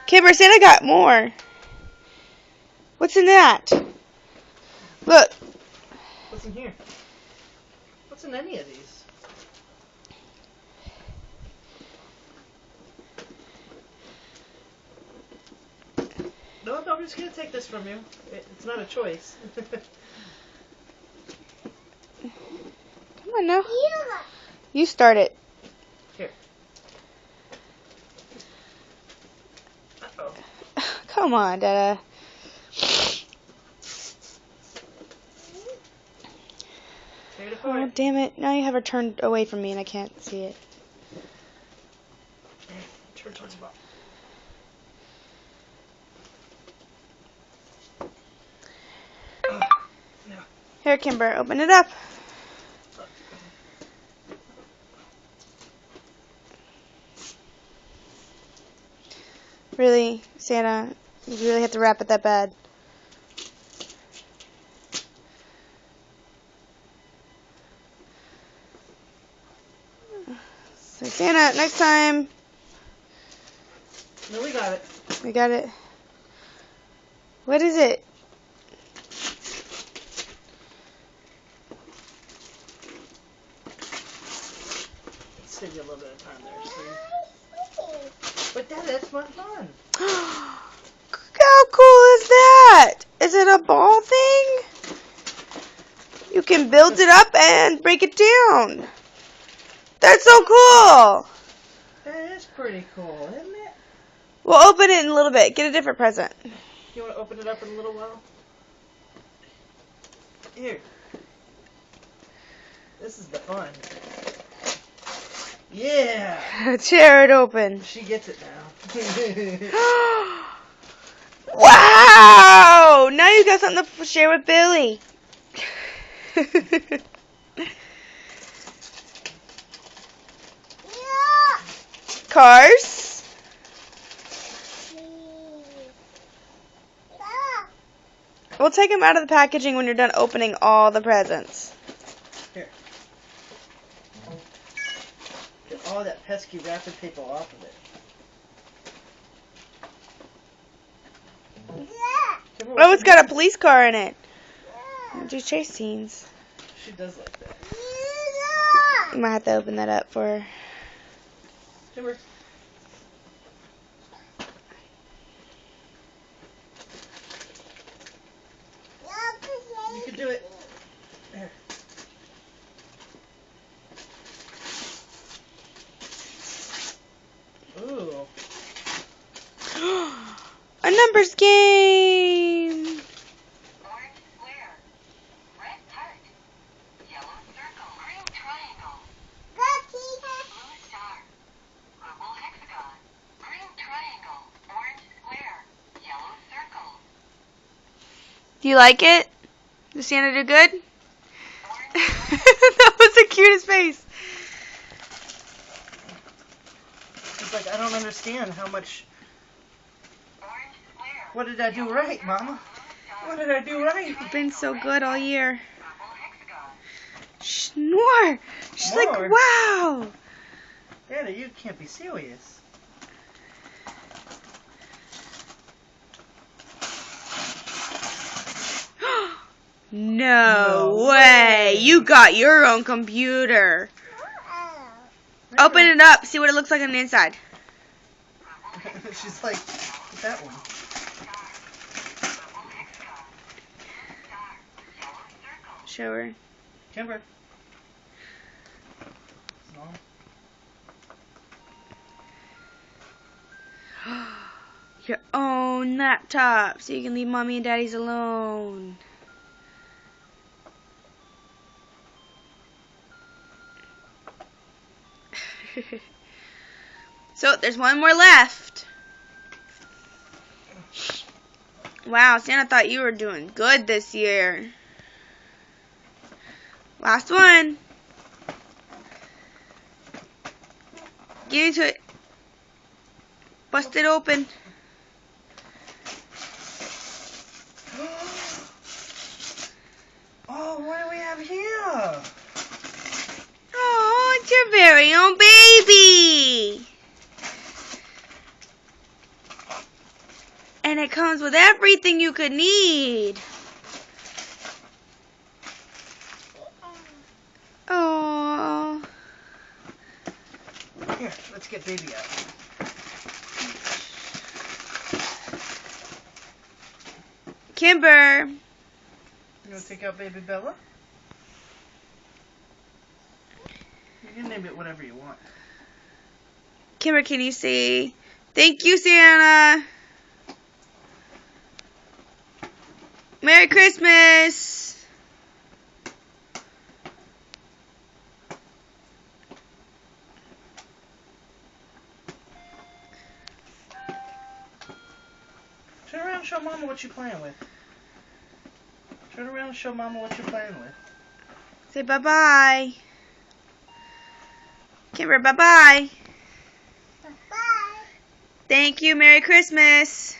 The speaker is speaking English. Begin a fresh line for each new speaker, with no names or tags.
Kimber, Santa got more. What's in that? Look.
What's in here? What's in any of these? No, nobody's gonna take this from you. It's not a choice.
Come on now. You start it.
Here. Uh-oh.
Come on, Dada. Oh, damn it. Now you have her turned away from me and I can't see it.
Turn towards the bottom.
Here, Kimber, open it up. Really, Santa, you really have to wrap it that bad. So Santa, next time.
No, we got it.
We got it. What is it?
Save you a little bit of time there, sweetie. But Dad, that's not fun.
How cool is that? Is it a ball thing? You can build it up and break it down. That's so cool.
That is pretty cool, isn't it?
We'll open it in a little bit. Get a different present.
You want to open it up in a little while? Here. This is the fun. Yeah!
Tear it open.
She gets it now.
Wow! Now you got something to share with Billy. Cars. We'll take them out of the packaging when you're done opening all the presents.
Here. Get all that pesky wrapping paper off of it.
Oh, it's got a police car in it. Do chase scenes.
She does like that.
You might have to open that up for her.
Timber. You can do it. There. Ooh.
A numbers game.
Orange square, red heart, yellow circle, green triangle, blue star, purple hexagon, green triangle, orange square, yellow circle,
Do you like it? Does Santa do good?
orange
That was the cutest face.
It's like, I don't understand how much...
orange square,
What did I do right, Mama? What did I do right?
You've been so good all year.
purple hexagon.
Shh, more. She's like,
More?
wow.
Daddy, you can't be serious.
No
No
way.
way.
You got your own computer. Open it up. See what it looks like on the inside.
She's like, that one.
Show her.
Kimber. No.
Your own laptop, so you can leave mommy and daddy's alone. So there's one more left. Wow, Santa thought you were doing good this year. Last one. Get into it. Bust it open.
Oh, what do we have here?
Oh, it's your very own baby. And it comes with everything you could need. Oh.
Here, let's get baby out.
Kimber.
You want to take out baby Bella? You can name it whatever you want.
Kimber, can you see? Thank you, Santa. Merry Christmas.
Turn around and show Mama what you're playing with. Turn around and show Mama what you're playing with.
Say bye-bye. Kimber, bye-bye.
Bye.
Thank you. Merry Christmas.